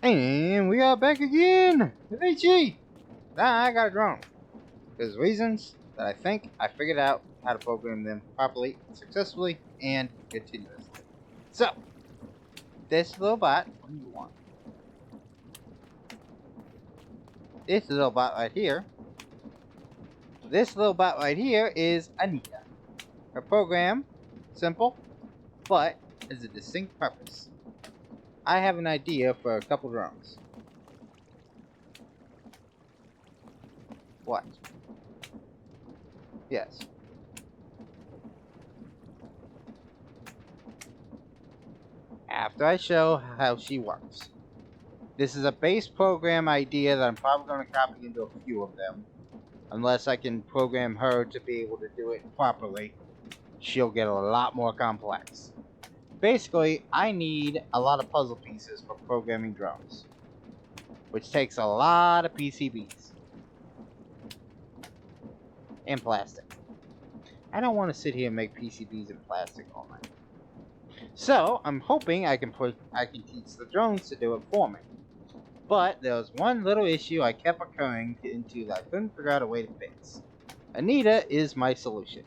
And we are back again with HE. Now I got a drone. There's reasons that I think I figured out how to program them properly, successfully, and continuously. So, this little bot, what do you want? This little bot right here. This little bot right here is Anita. Her program, simple, but has a distinct purpose. I have an idea for a couple drones. What? Yes. After I show how she works. This is a base program idea that I'm probably going to copy into a few of them. Unless I can program her to be able to do it properly, she'll get a lot more complex. Basically, I need a lot of puzzle pieces for programming drones, which takes a lot of PCBs and plastic. I don't want to sit here and make PCBs and plastic all night. So I'm hoping I can teach the drones to do it for me. But there was one little issue I kept occurring into that I couldn't figure out a way to fix. Anita is my solution.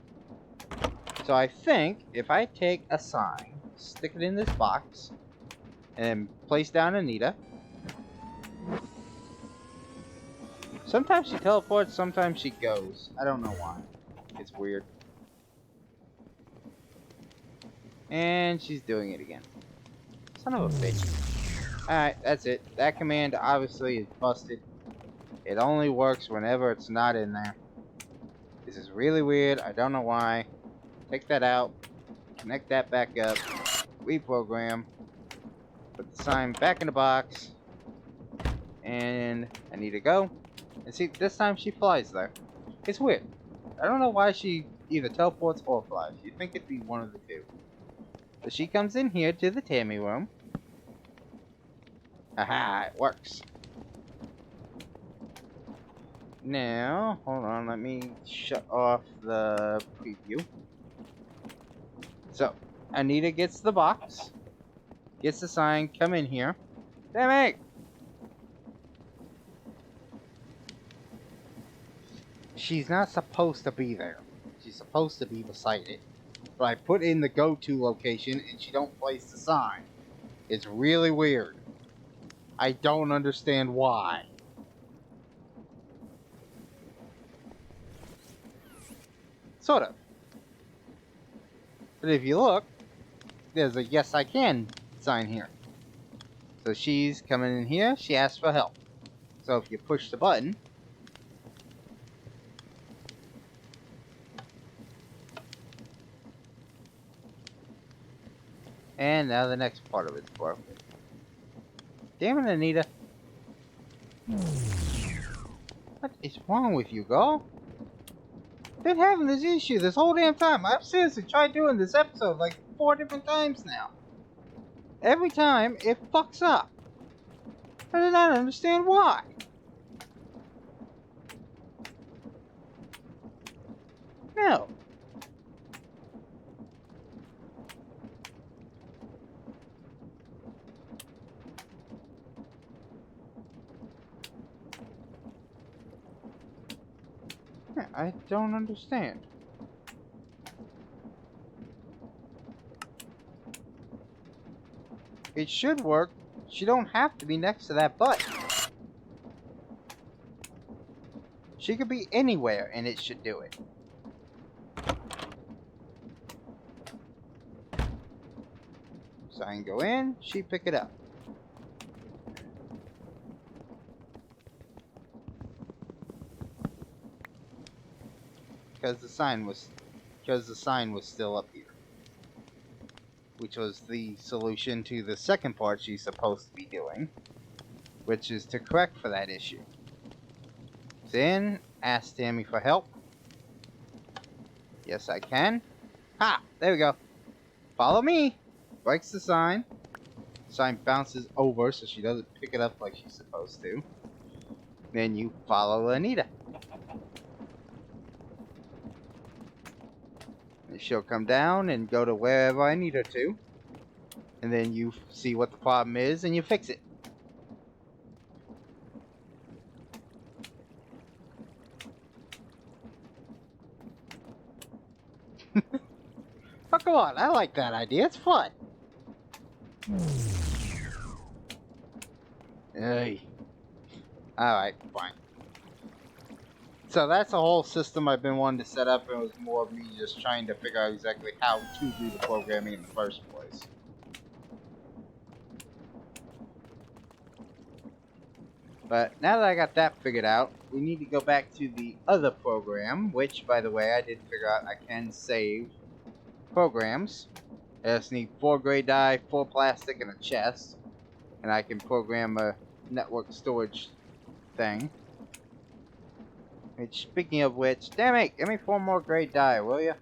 So I think if I take a sign, stick it in this box, and place down Anita. Sometimes she teleports, sometimes she goes. I don't know why. It's weird. And she's doing it again. Son of a bitch. Alright, that's it. That command obviously is busted. It only works whenever it's not in there. This is really weird. I don't know why. Take that out. Connect that back up. Reprogram. Put the sign back in the box. And I need to go. And see, this time she flies there. It's weird. I don't know why she either teleports or flies. You'd think it'd be one of the two. So she comes in here to the Tammy room. Aha, it works. Now, hold on, let me shut off the preview. So, Anita gets the box. Gets the sign, come in here. Damn it! She's not supposed to be there. She's supposed to be beside it. But I put in the go-to location and she don't place the sign. It's really weird. I don't understand why. Sort of. But if you look, there's a yes I can sign here. So she's coming in here, she asks for help. So if you push the button, and now the next part of it's broken. Damn it, Anita. What is wrong with you, girl? Been having this issue this whole damn time. I've seriously tried doing this episode like 4 different times now. Every time, it fucks up. I do not understand why. No. I don't understand. It should work. She don't have to be next to that button. She could be anywhere and it should do it. So I can go in, she pick it up. Because the sign was still up here. Which was the solution to the second part she's supposed to be doing. Which is to correct for that issue. Then, ask Tammy for help. Yes, I can. Ha! There we go. Follow me! Breaks the sign. Sign bounces over so she doesn't pick it up like she's supposed to. Then you follow Anita. And she'll come down and go to wherever I need her to. And then you see what the problem is and you fix it. Oh, come on, I like that idea, it's fun. Hey. Alright, fine. So that's a whole system I've been wanting to set up, and it was more of me just trying to figure out exactly how to do the programming in the first place. But now that I got that figured out, we need to go back to the other program, which, by the way, I did figure out I can save programs. I just need 4 gray dye, 4 plastic, and a chest. And I can program a network storage thing. Which, speaking of which, damn it, give me 4 more gray dye, will ya?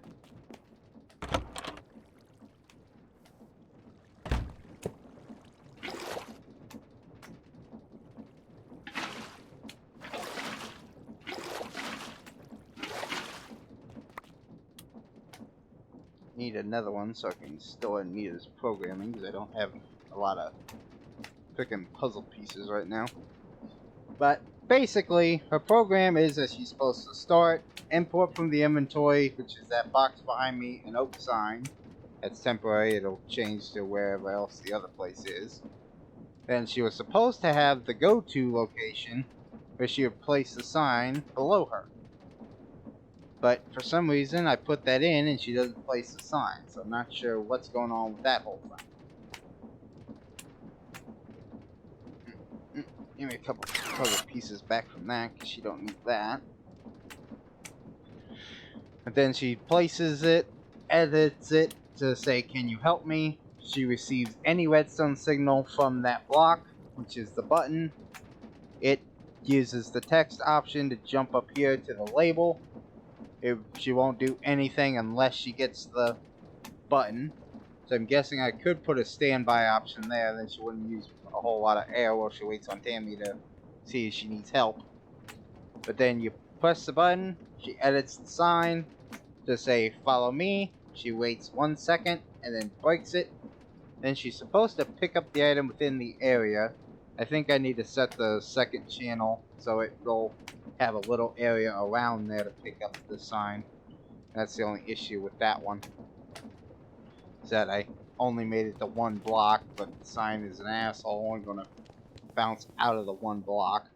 Need another one so I can store Nita's programming, because I don't have a lot of freaking puzzle pieces right now. But basically, her program is that she's supposed to start, import from the inventory, which is that box behind me, an oak sign. That's temporary, it'll change to wherever else the other place is. Then she was supposed to have the go-to location, where she would place the sign below her. But for some reason, I put that in and she doesn't place the sign, so I'm not sure what's going on with that whole thing. Give me a couple puzzle pieces back from that, because she don't need that. And then she places it, edits it to say, can you help me? She receives any redstone signal from that block, which is the button. It uses the text option to jump up here to the label. She won't do anything unless she gets the button. So I'm guessing I could put a standby option there, then she wouldn't use a whole lot of air while she waits on Tammy to see if she needs help. But then you press the button, she edits the sign to say follow me. She waits 1 second and then breaks it. Then she's supposed to pick up the item within the area. I think I need to set the second channel so it will have a little area around there to pick up the sign. That's the only issue with that one. Is that I only made it to 1 block, but the sign is an asshole, only gonna bounce out of the 1 block.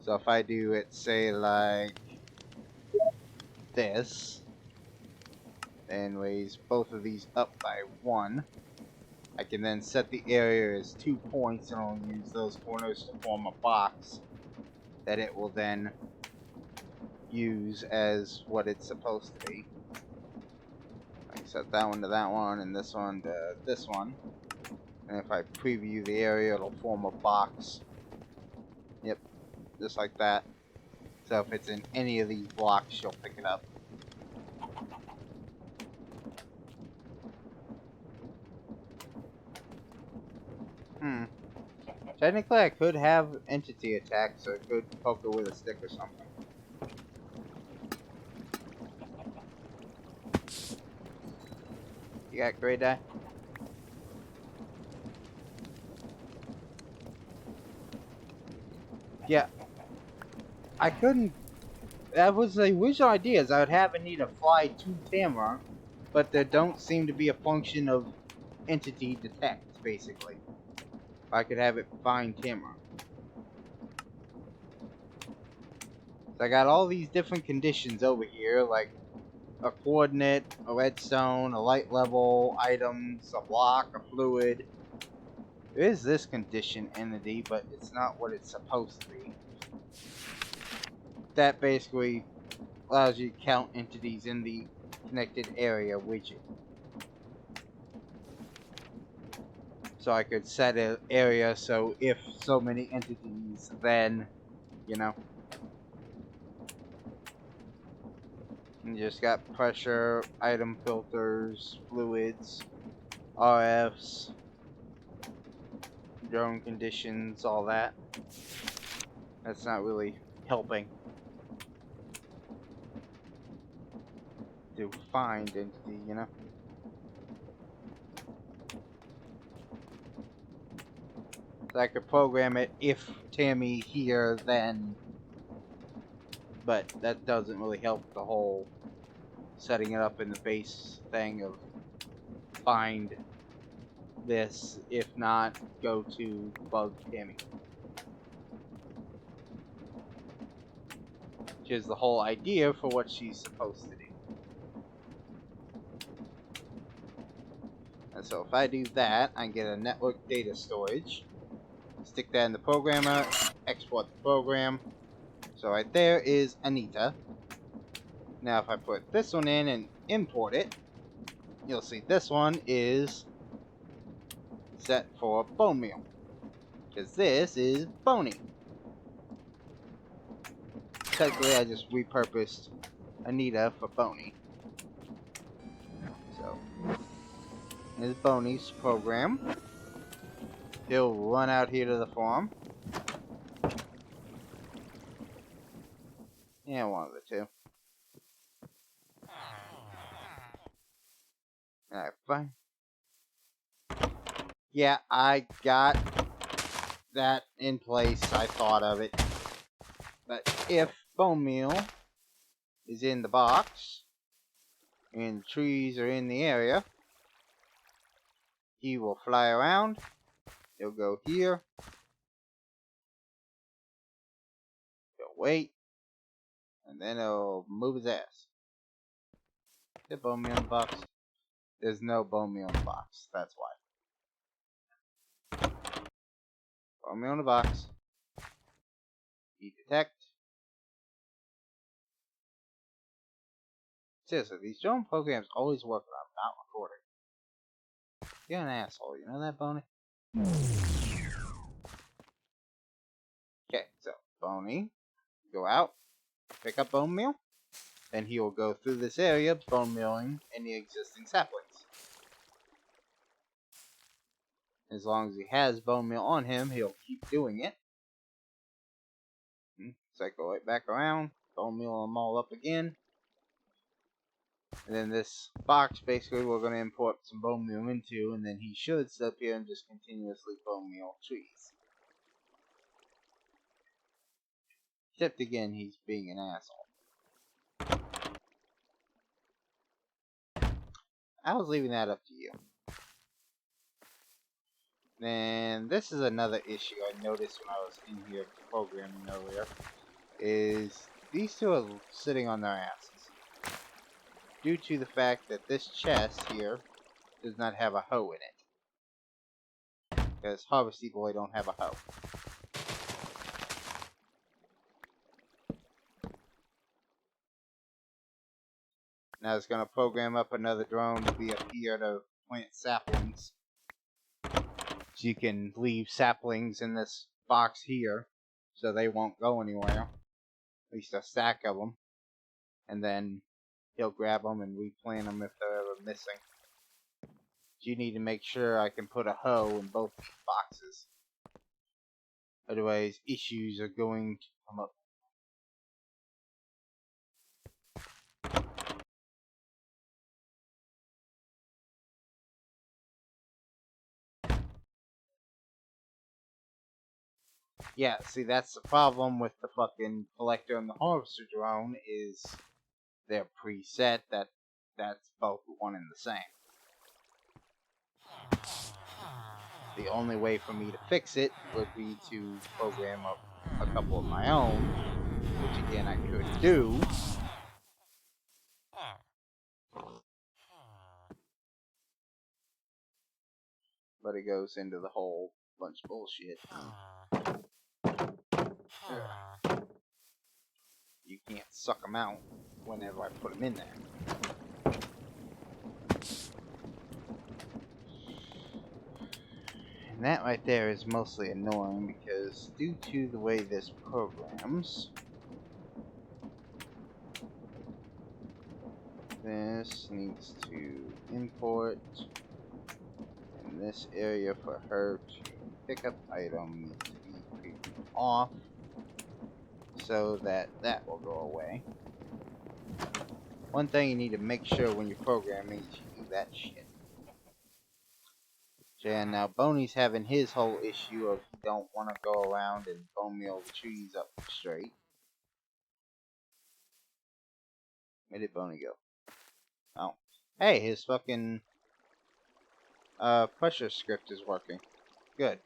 So if I do it, say, like this, and raise both of these up by 1, I can then set the area as 2 points, and I'll use those corners to form a box that it will then use as what it's supposed to be. I can set that one to that one, and this one to this one. And if I preview the area, it'll form a box. Yep, just like that. So if it's in any of these blocks, she'll pick it up. Technically, I could have entity attack, so I could poke her with a stick or something. You got gray dye? Yeah. I couldn't... That was the original idea, is I would have Anita fly to Tamara, but there don't seem to be a function of entity detect, basically. I could have it find Tamara. So I got all these different conditions over here, like a coordinate, a redstone, a light level, items, a block, a fluid. There is this condition entity, but it's not what it's supposed to be. That basically allows you to count entities in the connected area widget. So I could set an area so if so many entities, then, you know. You just got pressure, item filters, fluids, RFs, drone conditions, all that. That's not really helping to find entity, you know. So I could program it if Tammy here, then, but that doesn't really help the whole setting it up in the base thing of find this, if not, go to bug Timmy. Which is the whole idea for what she's supposed to do. And so if I do that, I get a network data storage. Stick that in the programmer, export the program. So right there is Anita. Now if I put this one in and import it, you'll see this one is set for bone meal. Because this is bony. Technically I just repurposed Anita for bony. So here's Boney's program. He'll run out here to the farm. Yeah, one of the two. Alright, fine. Yeah, I got that in place. I thought of it. But if bone meal is in the box, and the trees are in the area, he will fly around. He'll go here. He'll wait. And then he'll move his ass. Is there bone meal in the box? There's no bone meal in the box. That's why. Bone meal in the box. Detect. Seriously, these drone programs always work when I'm not recording. You're an asshole, you know that, Boney? Okay, so Boney, go out, pick up bone meal, then he will go through this area bone mealing any existing saplings. As long as he has bone meal on him, he'll keep doing it. Cycle right back around, bone meal them all up again. And then this box, basically, we're going to import some bone meal into, and then he should sit up here and just continuously bone meal trees. Except again, he's being an asshole. I was leaving that up to you. Then this is another issue I noticed when I was in here programming earlier, is these two are sitting on their asses. Due to the fact that this chest here does not have a hoe in it. Because Harvesty Boy don't have a hoe. Now it's going to program up another drone to be up here to plant saplings. So you can leave saplings in this box here, so they won't go anywhere. At least a stack of them. And then he'll grab them and replant them if they're ever missing. You need to make sure I can put a hoe in both these boxes. Otherwise, issues are going to come up. Yeah, see, that's the problem with the fucking collector and the harvester drone, is they're preset that's both one and the same. The only way for me to fix it would be to program up a couple of my own, which again I could do. But it goes into the whole bunch of bullshit. You can't suck them out whenever I put them in there. And that right there is mostly annoying because due to the way this programs, this needs to import in this area for her to pick up item needs to be previewed off so that that will go away. One thing you need to make sure when you're programming is you do that shit. And now Boney's having his whole issue of he don't want to go around and bone meal the trees up straight. Where did Boney go? Oh. Hey, his fucking pressure script is working. Good.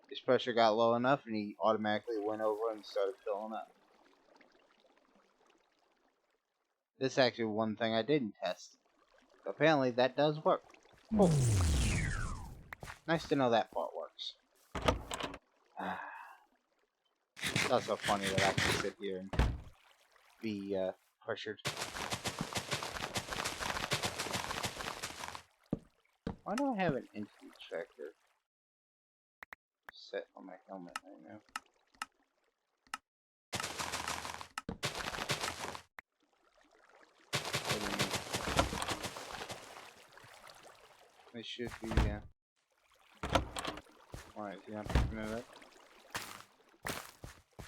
His pressure got low enough and he automatically went over and started filling up. This is actually one thing I didn't test. Apparently that does work. Cool. Nice to know that part works. It's also funny that I can sit here and be pressured. Why do I have an entity tracker set on my helmet right now? It should be, Alright, you have to move it.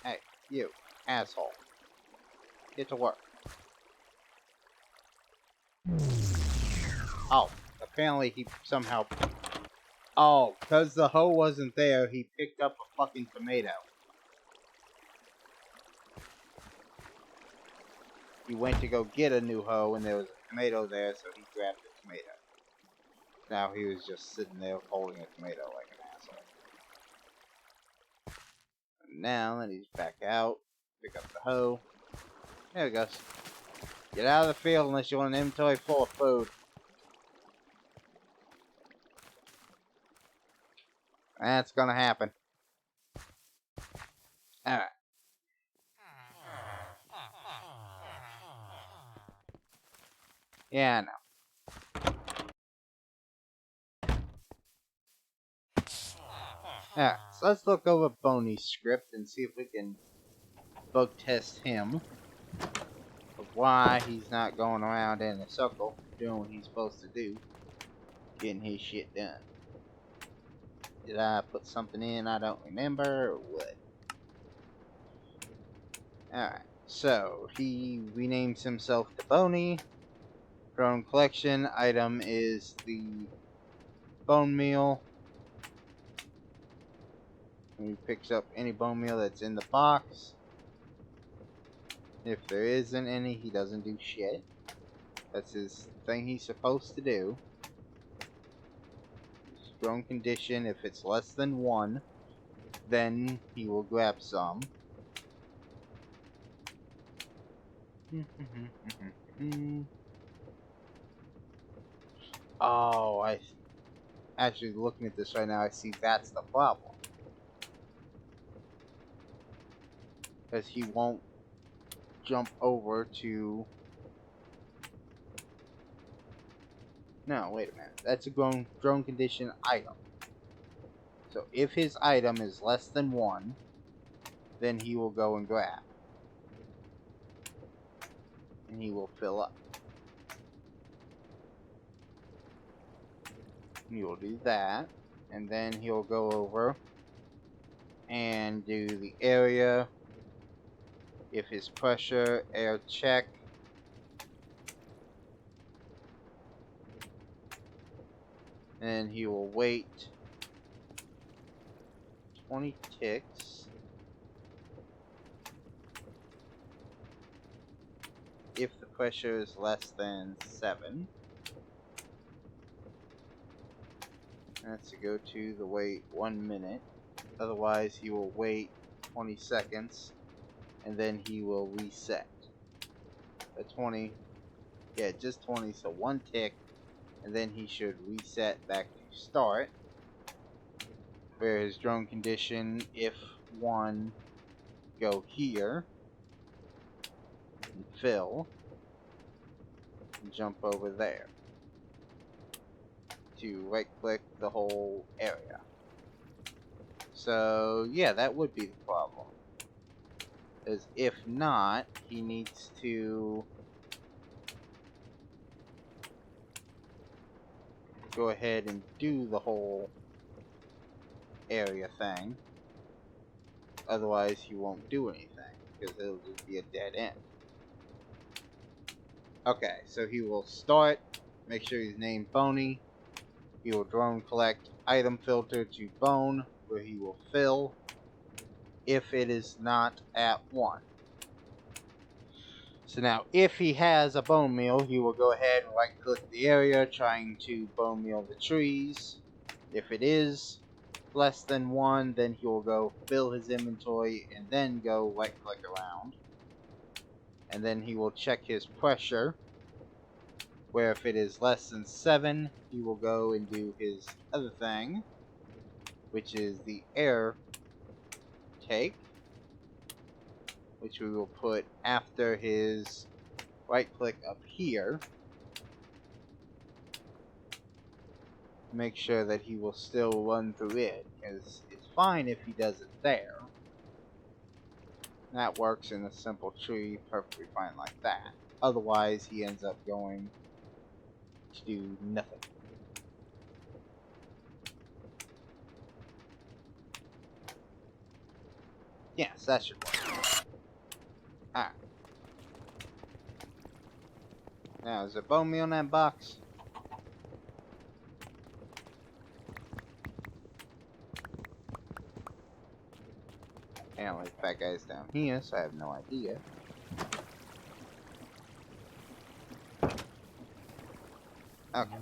Hey, you, asshole. Get to work. Oh, apparently he somehow... Oh, because the hoe wasn't there, he picked up a fucking tomato. He went to go get a new hoe, and there was a tomato there, so he grabbed the tomato. Now he was just sitting there holding a tomato like an asshole. And now that he's back out, pick up the hoe. There he goes. Get out of the field unless you want an inventory full of food. That's gonna happen. Alright. Yeah, I know. Alright, so let's look over Boney's script and see if we can bug test him of why he's not going around in a circle doing what he's supposed to do, getting his shit done. Did I put something in I don't remember or what? Alright, so he renames himself to Boney. Drone collection item is the bone meal. And he picks up any bone meal that's in the box. If there isn't any, he doesn't do shit. That's his thing he's supposed to do. His drone condition, if it's less than 1, then he will grab some. Oh, I actually looking at this right now, I see that's the problem. Because he won't jump over to... No, wait a minute. That's a drone condition item. So if his item is less than 1, then he will go and grab. And he will fill up. He will do that. And then he'll go over and do the area. If his pressure, air check. And he will wait 20 ticks. If the pressure is less than 7. That's to go to the wait 1 minute. Otherwise, he will wait 20 seconds. And then he will reset. A 20. Yeah, just 20. So 1 tick. And then he should reset back to start. For his drone condition, if 1, go here. And fill. And jump over there. To right click the whole area. So, yeah, that would be the problem. Because if not, he needs to go ahead and do the whole area thing. Otherwise, he won't do anything, because it'll just be a dead end. Okay, so he will start, make sure he's named Boney. He will drone collect item filter to bone, where he will fill if it is not at 1. So now, if he has a bone meal, he will go ahead and right-click the area, trying to bone meal the trees. If it is less than 1, then he will go fill his inventory, and then go right-click around. And then he will check his pressure, where if it is less than 7, he will go and do his other thing, which is the air take, which we will put after his right-click up here. Make sure that he will still run through it, because it's fine if he does it there. That works in a simple tree perfectly fine like that. Otherwise, he ends up going to do nothing. Yes, that should work. Alright. Now, is there bone meal in that box? Apparently, the fat guy's down here, so I have no idea. Okay.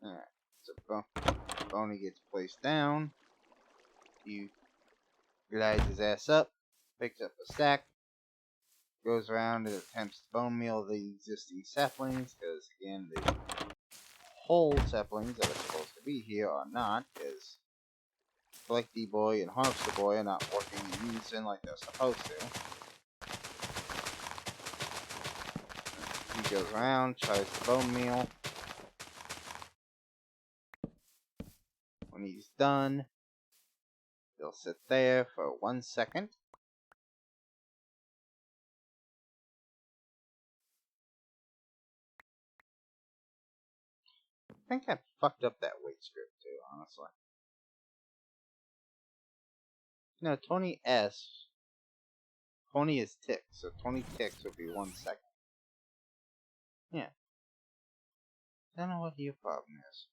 Alright. So, Boney gets placed down. He glides his ass up, picks up a stack, goes around and attempts to bone meal the existing saplings, because again, the whole saplings that are supposed to be here are not, because Collecty Boy and Harvester Boy are not working in unison like they're supposed to. He goes around, tries to bone meal. When he's done, he'll sit there for 1 second. I think I fucked up that weight script too, honestly. No, 20S. 20 is ticks, so 20 ticks would be 1 second. Yeah. I don't know what your problem is.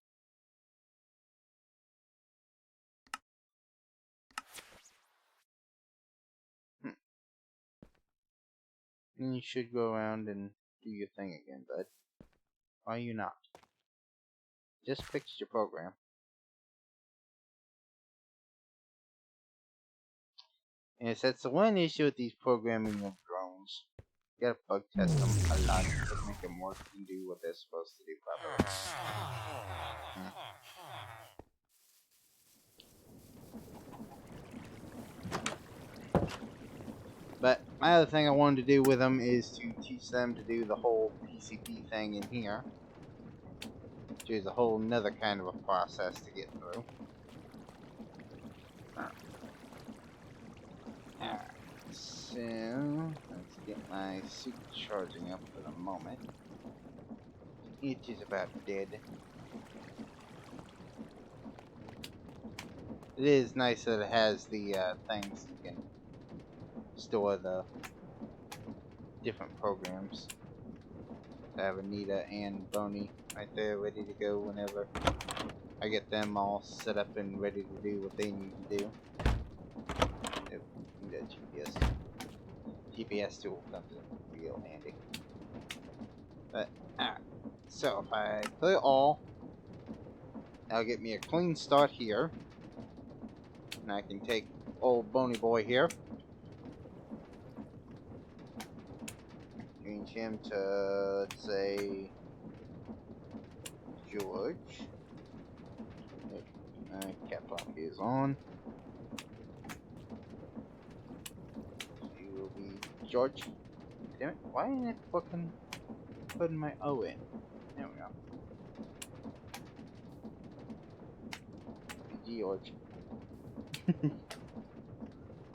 Then you should go around and do your thing again, bud. Why are you not? Just fixed your program. And that's the one issue with these programming of drones. You gotta bug test them a lot to make them work and do what they're supposed to do properly. But my other thing I wanted to do with them is to teach them to do the whole PCP thing in here, which is a whole nother kind of a process to get through. Alright, so let's get my suit charging up for the moment. It is about dead. It is nice that it has the things you can store the different programs. I have Anita and Boney right there ready to go whenever I get them all set up and ready to do what they need to do. Nope, need that GPS. GPS tool comes in real handy. But, alright. So, if I clear all, that'll get me a clean start here. And I can take old Boney Boy here. Change him to, let's say, George. Cap lock is on. You will be George. Damn it, why ain't it fucking putting my O in? There we go. George.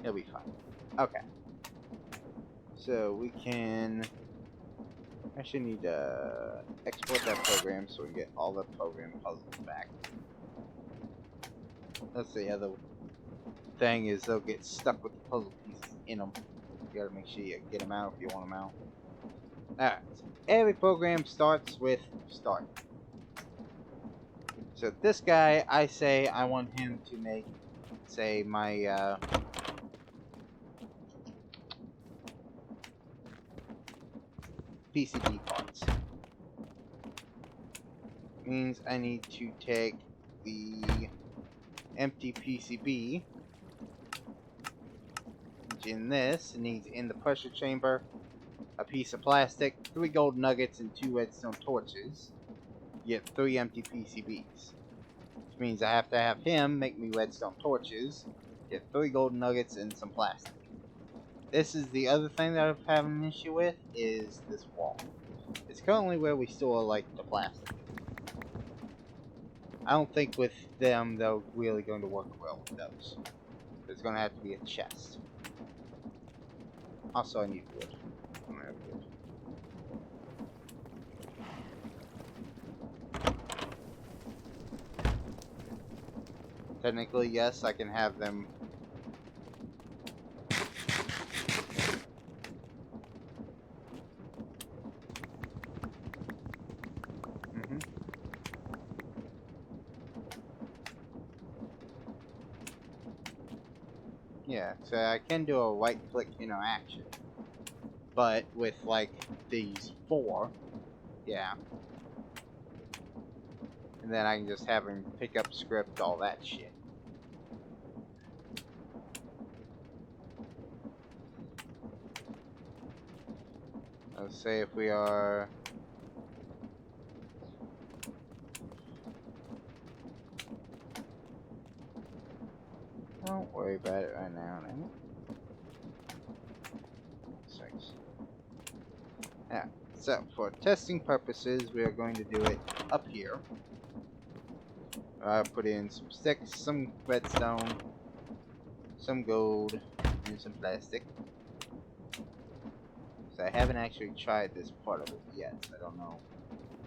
It'll be fine. Okay. So we can actually need to export that program so we get all the program puzzles back. That's the other thing, is they'll get stuck with the puzzle pieces in them. You gotta make sure you get them out if you want them out. Alright, so every program starts with start. So this guy, I say I want him to make say, my PCB parts. Means I need to take the empty PCB, which in this needs in the pressure chamber, a piece of plastic, 3 gold nuggets, and 2 redstone torches. You get 3 empty PCBs. Which means I have to have him make me redstone torches, get 3 gold nuggets, and some plastic. This is the other thing that I'm having an issue with, is this wall. It's currently where we store, like, the plastic. I don't think with them they're really going to work well with those. There's going to have to be a chest. Also, I need wood. I don't have wood. Technically, yes, I can have them. Yeah, so I can do a right-click interaction. But with, like, these 4, yeah. And then I can just have him pick up script, all that shit. Let's say if we are... Don't worry about it right now, man. 6. Yeah, so for testing purposes, we are going to do it up here. Put in some sticks, some redstone, some gold, and some plastic. So I haven't actually tried this part of it yet, so I don't know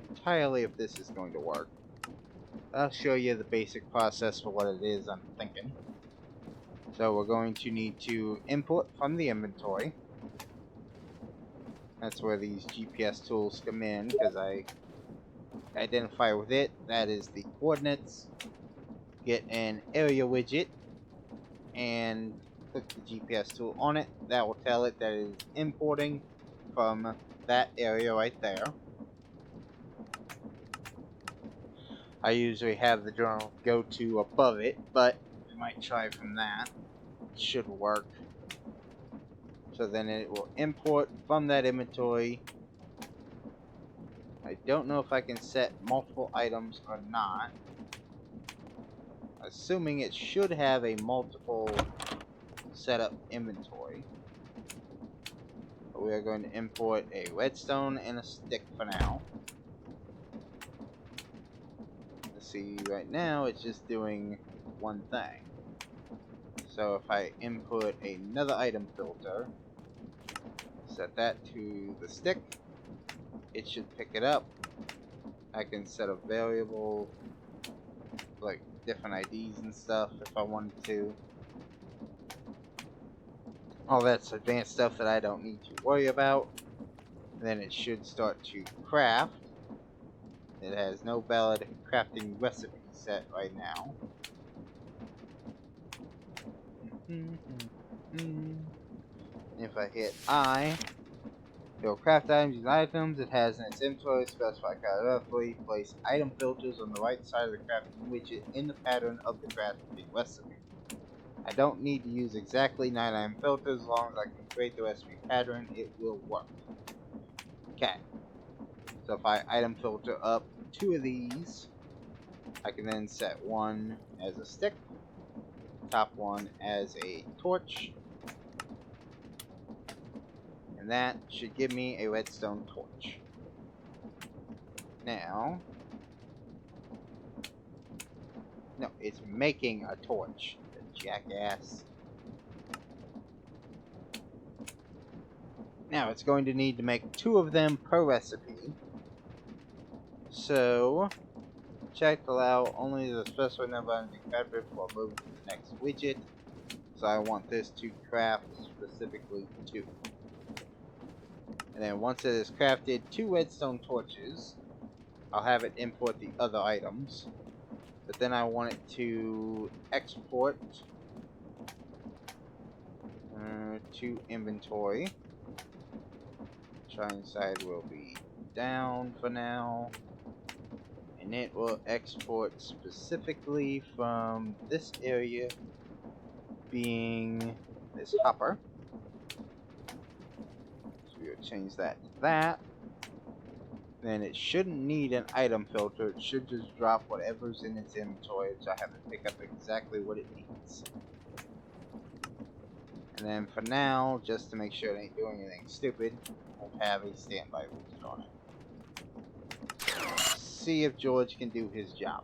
entirely if this is going to work. I'll show you the basic process for what it is I'm thinking. So we're going to need to import from the inventory. That's where these GPS tools come in, because I identify with it. That is the coordinates. Get an area widget and click the GPS tool on it. That will tell it that it is importing from that area right there. I usually have the journal go to above it, but we might try from that. It should work. So then it will import from that inventory. I don't know if I can set multiple items or not. Assuming it should have a multiple setup inventory. But we are going to import a redstone and a stick for now. Let's see, right now it's just doing one thing. So if I input another item filter, set that to the stick, it should pick it up. I can set a variable, like different IDs and stuff if I wanted to. All that's advanced stuff that I don't need to worry about. Then it should start to craft. It has no valid crafting recipe set right now. If I hit I, it will craft items and items. It has in its inventory specified roughly. Place item filters on the right side of the crafting widget in the pattern of the crafting recipe. I don't need to use exactly 9 item filters. As long as I can create the recipe pattern, it will work. Okay. So if I item filter up 2 of these, I can then set one as a stick, top one as a torch, and that should give me a redstone torch. Now, no, it's making a torch, the jackass. Now it's going to need to make 2 of them per recipe. So, check to allow only the specified number of items crafted before moving to the next widget. So I want this to craft specifically 2. And then once it is crafted 2 redstone torches, I'll have it import the other items. But then I want it to export To inventory. Shine side will be down for now. And it will export specifically from this area being this hopper. So we'll change that to that. Then it shouldn't need an item filter. It should just drop whatever's in its inventory, so I have to pick up exactly what it needs. And then for now, just to make sure it ain't doing anything stupid, we'll have a standby widget on it. See if George can do his job.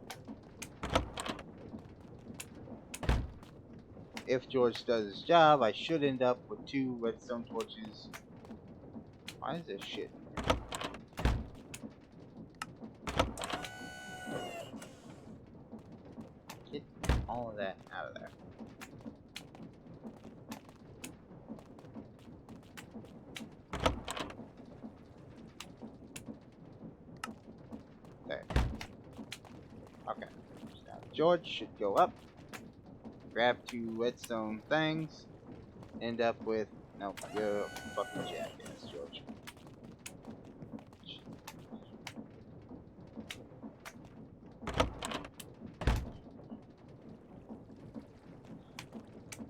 If George does his job, I should end up with 2 redstone torches. Why is this shit? Get all of that out of there. There. Okay. Now George should go up, grab 2 redstone things, end up with... Nope, you're a fucking jackass, George.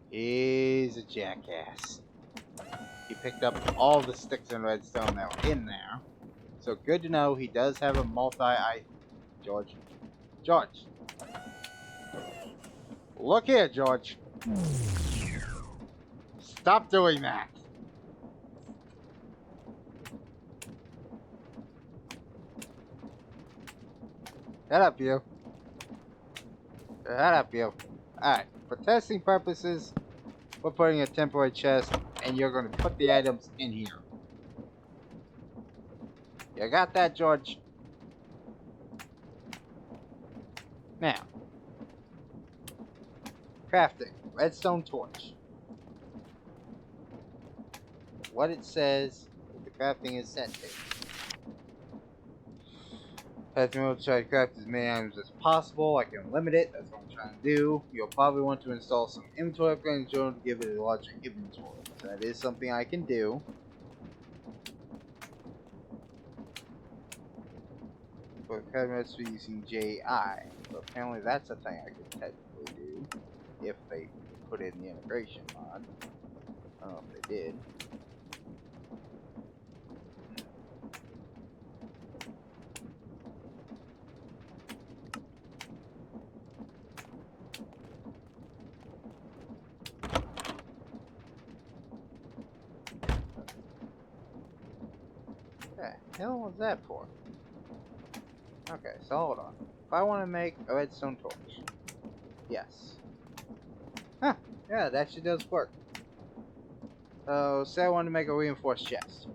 He's a jackass. He picked up all the sticks and redstone that were in there. So good to know he does have a multi-item. George. George. Look here, George. Stop doing that. Shut up, you. Shut up, you. Alright, for testing purposes, we're putting a temporary chest, and you're going to put the items in here. You got that, George? Now, crafting. Redstone torch. What it says, the crafting is set to. We'll try to craft as many items as possible. I can limit it. That's what I'm trying to do. You'll probably want to install some inventory upgrades to give it a larger inventory. So that is something I can do. For cabinets we're using JI. So apparently that's a thing I could technically do if they put in the integration mod. I don't know if they did. What the hell was that for? Okay, so hold on. If I want to make a redstone torch. Yes. Huh, yeah, that actually does work. So, say I want to make a reinforced chest.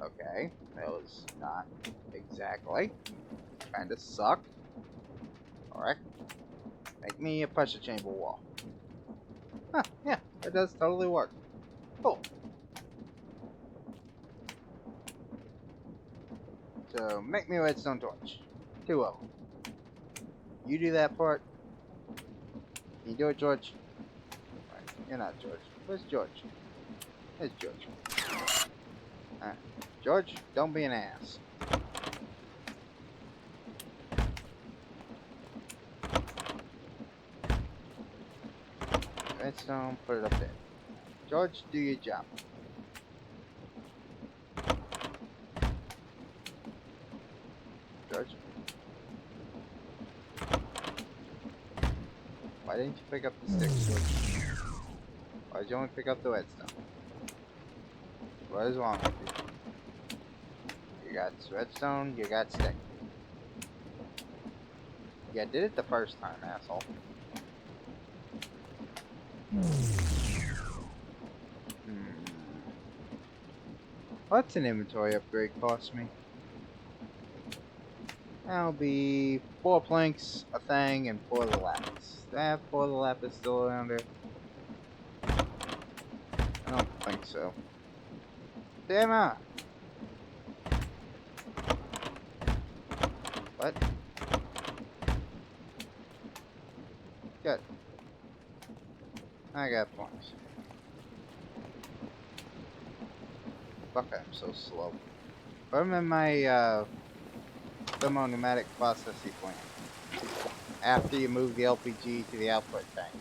Okay, that was not exactly. Kinda sucked. Alright. Make me a pressure chamber wall. Huh, yeah, that does totally work. Cool. So, make me a redstone torch. 2 of them. You do that part. Can you do it, George? Right, you're not George. Where's George? There's George. Alright. George, don't be an ass. Redstone, put it up there. George, do your job. George. Why didn't you pick up the sticks, George? Why did you only pick up the redstone? What is wrong with you? You got redstone, you got stick. Yeah, did it the first time, asshole. What's an inventory upgrade cost me? That'll be 4 planks, a thing, and 4 of the lapis. Do I have 4 of the lapis still around here? I don't think so. Damn it! What? Good. I got points. Fuck, I'm so slow. Put them in my thermopneumatic processing plant. After you move the LPG to the output tank.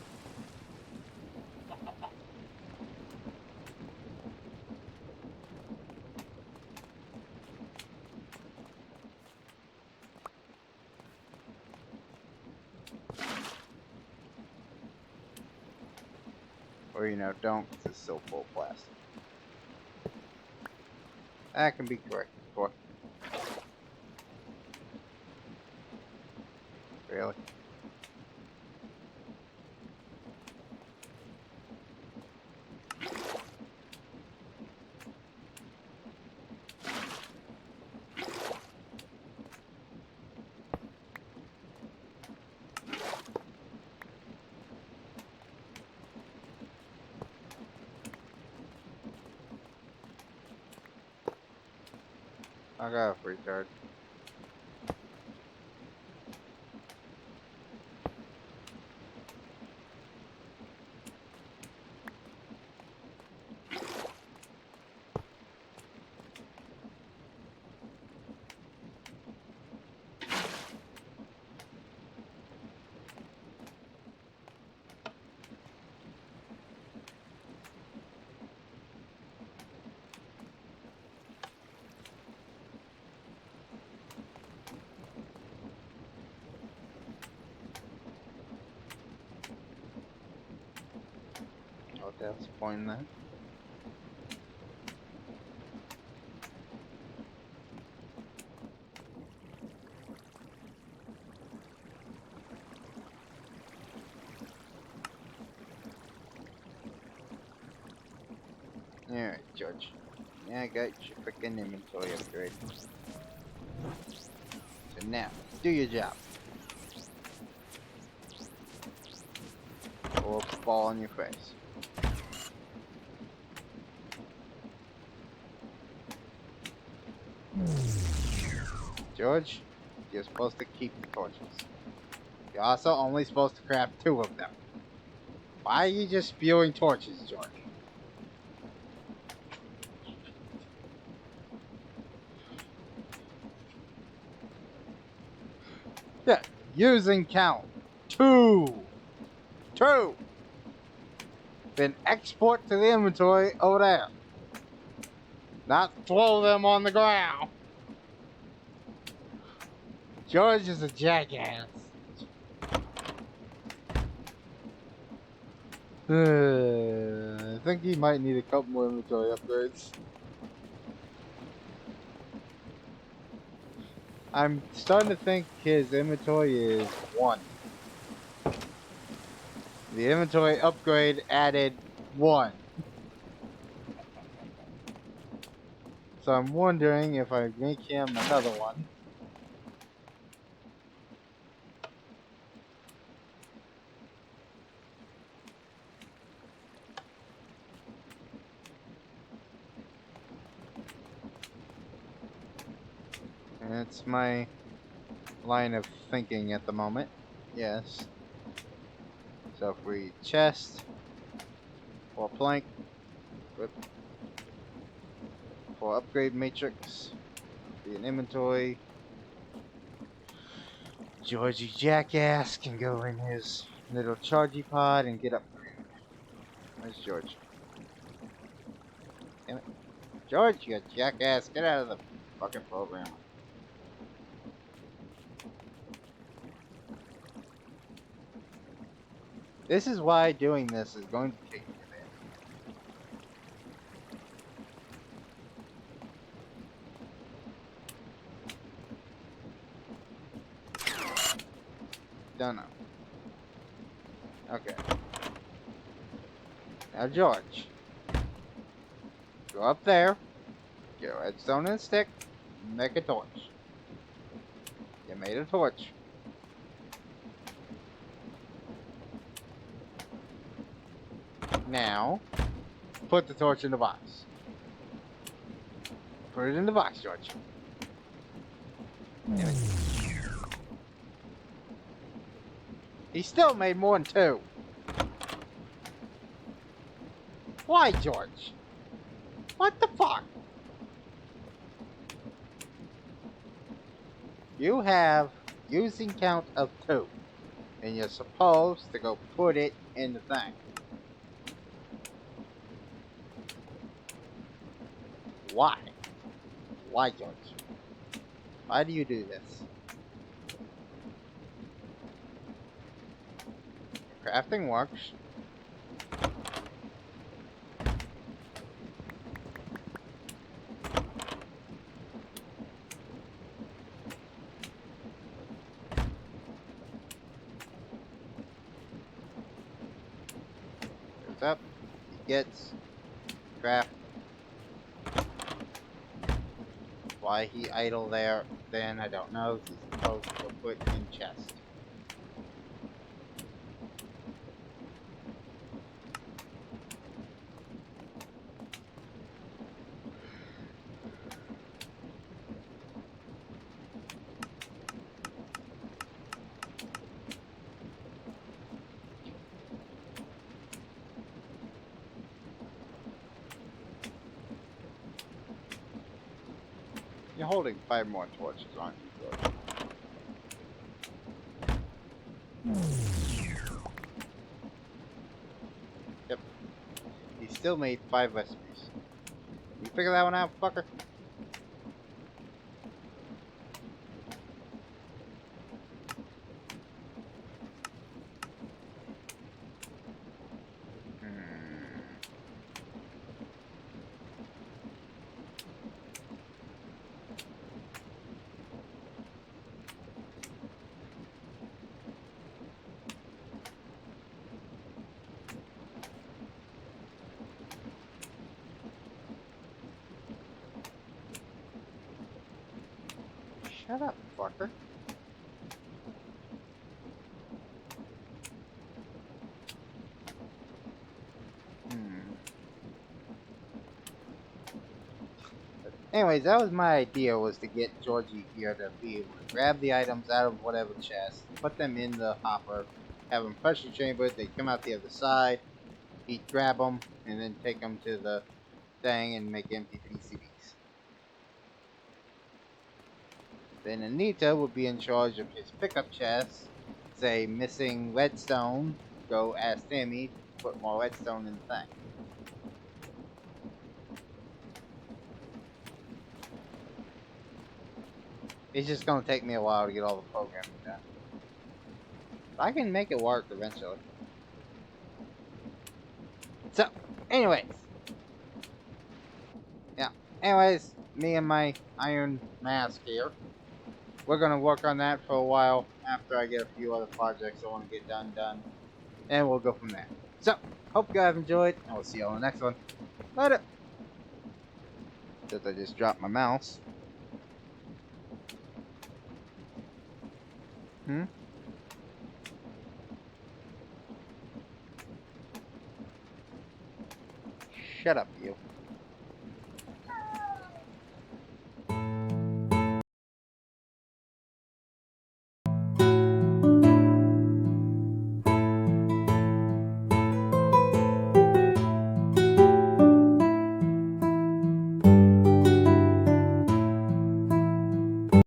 Or, you know, don't, 'cause it's still full of plastic. That can be corrected for. Really? I got a retard. Oh, that's the point in that. Alright, George. Yeah, I got your freaking inventory upgrade. So now, do your job. Or fall on your face. George, you're supposed to keep the torches. You're also only supposed to craft 2 of them. Why are you just spewing torches, George? Yeah, using count. 2. 2. Then export to the inventory over there. Not throw them on the ground. George is a jackass. I think he might need a couple more inventory upgrades. I'm starting to think his inventory is 1. The inventory upgrade added 1. So I'm wondering if I make him another one. And it's my line of thinking at the moment. Yes. So if we chest or plank for upgrade matrix, be an inventory. Georgie Jackass can go in his little chargy pod and get upgraded. Where's George? Damn it. George, you jackass, get out of the fucking program. This is why doing this is going to take me a bit. Don't know. Okay. Now, George. Go up there. Get a redstone and a stick. Make a torch. You made a torch. Now, put the torch in the box. Put it in the box, George. Damn it. He still made more than 2. Why, George? What the fuck? You have using count of 2, and you're supposed to go put it in the thing. Why? Why, George? Why do you do this? Crafting works. Goes up. He gets craft. Why he idle there, then I don't know. He's supposed to go put in chest. You're holding 5 more torches, aren't you, George? Yep. He still made 5 recipes. You figure that one out, fucker? Shut up, fucker. Anyways, that was my idea, was to get Georgie here to be able to grab the items out of whatever chest, put them in the hopper, have them pressure chambered, they come out the other side, he'd grab them, and then take them to the thing and make empty PCBs. Then Anita would be in charge of his pickup chest, say missing redstone, go ask Tammy to put more redstone in the thing. It's just gonna take me a while to get all the programming done. But I can make it work eventually. So, anyways. Yeah. Anyways, me and my iron mask here. We're gonna work on that for a while after I get a few other projects I want to get done. And we'll go from there. So, hope you guys enjoyed, and we'll see you on the next one. Later! Since I just dropped my mouse. Shut up, you.